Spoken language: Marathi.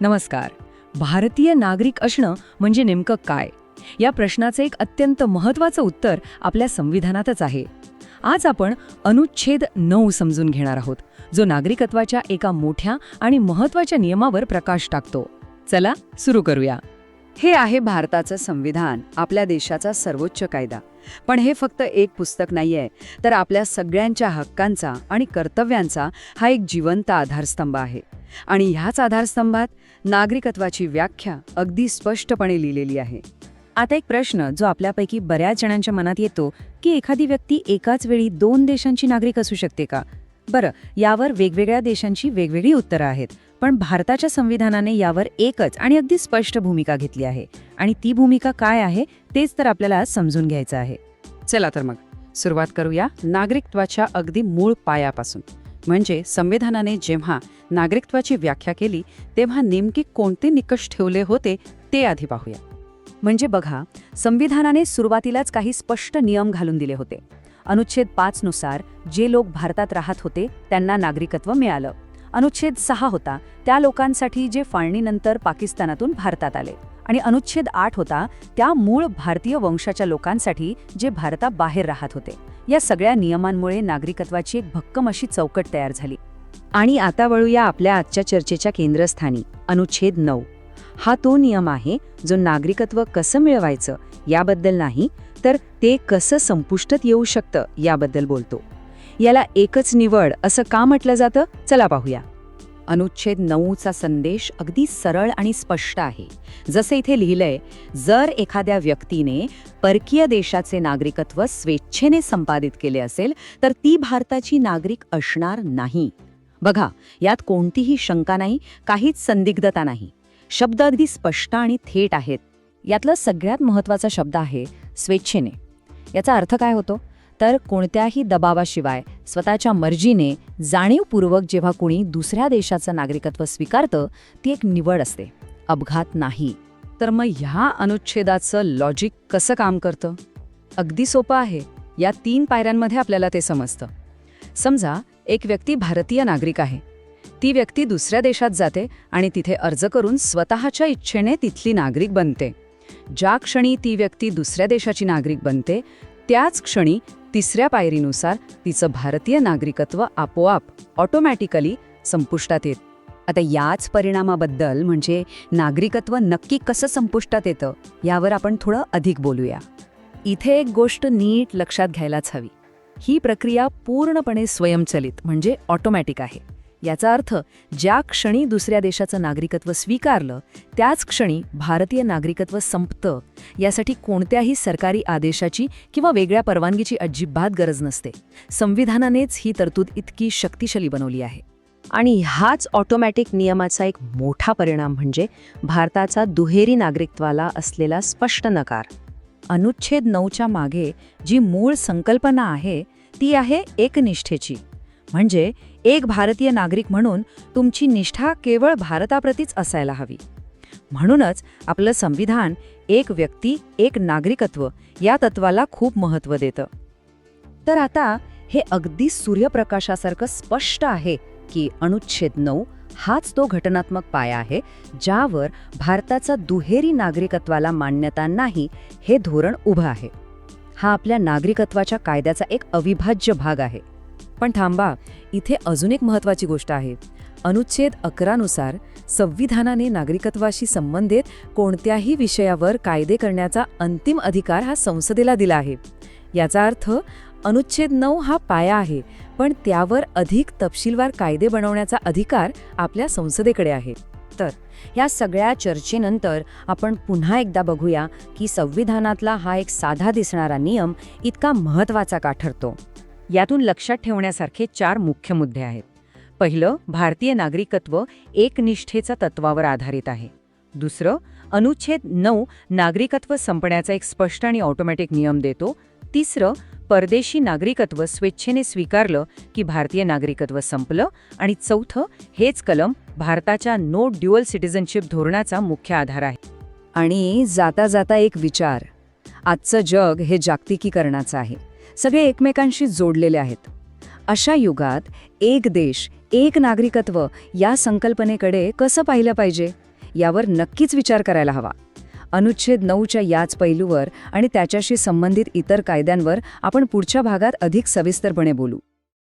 नमस्कार. भारतीय नागरिक असणं म्हणजे नेमकं काय? या प्रश्नाचं एक अत्यंत महत्त्वाचं उत्तर आपल्या संविधानातच आहे. आज आपण अनुच्छेद 9 समजून घेणार आहोत, जो नागरिकत्वाच्या एका मोठ्या आणि महत्त्वाच्या नियमावर प्रकाश टाकतो. चला सुरू करूया. हे आहे भारताचं संविधान, आपल्या देशाचा सर्वोच्च कायदा. पण हे फक्त एक पुस्तक नाहीये, तर आपल्या सगळ्यांच्या हक्कांचा आणि कर्तव्यांचा हा एक जिवंत आधारस्तंभ आहे. आणि ह्याच आधारस्तंभात नागरिकत्वाची व्याख्या अगदी स्पष्टपणे लिहिलेली आहे. आता एक प्रश्न जो आपल्यापैकी बऱ्याच जणांच्या मनात येतो की एखादी व्यक्ती एकाच वेळी 2 देशांची नागरिक असू शकते का? बरं, यावर वेगवेगळ्या देशांची वेगवेगळी उत्तरं आहेत. पण भारताच्या संविधानाने यावर एकच आणि अगदी स्पष्ट भूमिका घेतली आहे. आणि ती भूमिका काय आहे तेच तर आपल्याला समजून घ्यायचं आहे. चला तर मग सुरुवात करूया नागरिकत्वाच्या अगदी मूळ पायापासून. म्हणजे संविधानाने जेव्हा नागरिकत्वाची व्याख्या केली तेव्हा नेमके कोणते निकष ठेवले होते ते आधी पाहूया. म्हणजे बघा, संविधानाने सुरुवातीलाच काही स्पष्ट नियम घालून दिले होते. अनुच्छेद 5 नुसार जे लोक भारतात राहत होते त्यांना नागरिकत्व मिळालं. अनुच्छेद 6 होता त्या लोकांसाठी जे फाळणीनंतर पाकिस्तानातून भारतात आले. आणि अनुच्छेद 8 होता त्या मूळ भारतीय वंशाच्या लोकांसाठी जे भारताबाहेर राहत होते. या सगळ्या नियमांमुळे नागरिकत्वाची एक भक्कम अशी चौकट तयार झाली. आणि आता वळूया आपल्या आजच्या चर्चेच्या केंद्रस्थानी, अनुच्छेद 9. हा तो नियम आहे जो नागरिकत्व कसं मिळवायचं याबद्दल नाही, तर ते कसं संपुष्टात येऊ शकतं याबद्दल बोलतो. याला एकच निवड असं का म्हटलं जातं? चला पाहूया. अनुच्छेद 9चा संदेश अगदी सरळ आणि स्पष्ट आहे. जसे इथे लिहिलंय, जर एखाद्या व्यक्तीने परकीय देशाचे नागरिकत्व स्वेच्छेने संपादित केले असेल तर ती भारताची नागरिक असणार नाही. बघा, यात कोणतीही शंका नाही, काहीच संदिग्धता नाही. शब्द अगदी स्पष्ट आणि थेट आहेत. यातला सगळ्यात महत्त्वाचा शब्द आहे स्वेच्छेने. याचा अर्थ काय होतो? तर कोणत्याही दबावाशिवाय स्वतःच्या मर्जीने जाणीवपूर्वक जेव्हा कुणी दुसऱ्या देशाचं नागरिकत्व स्वीकारतं ती एक निवड असते, अपघात नाही. तर मग ह्या अनुच्छेदाचं लॉजिक कसं काम करतं? अगदी सोपं आहे. या 3 पायऱ्यांमध्ये आपल्याला ते समजतं. समजा एक व्यक्ती भारतीय नागरिक आहे. ती व्यक्ती दुसऱ्या देशात जाते आणि तिथे अर्ज करून स्वतःच्या इच्छेने तिथली नागरिक बनते. ज्या क्षणी ती व्यक्ती दुसऱ्या देशाची नागरिक बनते त्याच क्षणी तिसऱ्या पायरीनुसार तिचं भारतीय नागरिकत्व आपोआप ऑटोमॅटिकली संपुष्टात येतं. आता याच परिणामाबद्दल, म्हणजे नागरिकत्व नक्की कसं संपुष्टात येतं यावर आपण थोडं अधिक बोलूया. इथे एक गोष्ट नीट लक्षात घ्यायलाच हवी. ही प्रक्रिया पूर्णपणे स्वयंचलित म्हणजे ऑटोमॅटिक आहे. याचा अर्थ ज्या क्षणी दुसऱ्या देशाचं नागरिकत्व स्वीकारलं त्याच क्षणी भारतीय नागरिकत्व संपतं. यासाठी कोणत्याही सरकारी आदेशाची किंवा वेगळ्या परवानगीची अजिबात गरज नसते. संविधानानेच ही तरतूद इतकी शक्तिशाली बनवली आहे. आणि हाच ऑटोमॅटिक नियमाचा एक मोठा परिणाम म्हणजे भारताचा दुहेरी नागरिकत्वाला असलेला स्पष्ट नकार. अनुच्छेद 9च्या मागे जी मूळ संकल्पना आहे ती आहे एकनिष्ठेची. म्हणजे एक भारतीय नागरिक म्हणून तुमची निष्ठा केवळ भारताप्रतीच असायला हवी. म्हणूनच आपलं संविधान एक व्यक्ती एक नागरिकत्व या तत्वाला खूप महत्त्व देतं. तर आता हे अगदी सूर्यप्रकाशासारखं स्पष्ट आहे की अनुच्छेद 9 हाच तो घटनात्मक पाया आहे ज्यावर भारताचा दुहेरी नागरिकत्वाला मान्यता नाही हे धोरण उभं आहे. हा आपल्या नागरिकत्वाच्या कायद्याचा एक अविभाज्य भाग आहे. पण थांबा, इथे अजून एक महत्त्वाची गोष्ट आहे. अनुच्छेद 11 नुसार संविधानाने नागरिकत्वाशी संबंधित कोणत्याही विषयावर कायदे करण्याचा अंतिम अधिकार हा संसदेला दिला आहे. याचा अर्थ अनुच्छेद 9 हा पाया आहे, पण त्यावर अधिक तपशीलवार कायदे बनवण्याचा अधिकार आपल्या संसदेकडे आहे. तर या सगळ्या चर्चेनंतर आपण पुन्हा एकदा बघूया की संविधानातला हा एक साधा दिसणारा नियम इतका महत्त्वाचा का ठरतो. यातून लक्षात ठेवण्यासारखे 4 मुख्य मुद्दे आहेत. पहिलं, भारतीय नागरिकत्व एकनिष्ठेच्या तत्वावर आधारित आहे. दुसरं, अनुच्छेद 9 नागरिकत्व संपण्याचा एक स्पष्ट आणि ऑटोमॅटिक नियम देतो. तिसरं, परदेशी नागरिकत्व स्वेच्छेने स्वीकारलं की भारतीय नागरिकत्व संपलं. आणि चौथं, हेच कलम भारताच्या नो ड्युअल सिटिझनशिप धोरणाचा मुख्य आधार आहे. आणि जाता जाता एक विचार. आजचं जग हे जागतिकीकरणाचं आहे. सगळे एकमेकांशी जोडलेले आहेत. अशा युगात एक देश एक नागरिकत्व या संकल्पनेकडे कसं पाहिलं पाहिजे यावर नक्कीच विचार करायला हवा. अनुच्छेद 9च्या याच पैलूवर आणि त्याच्याशी संबंधित इतर कायद्यांवर आपण पुढच्या भागात अधिक सविस्तरपणे बोलू.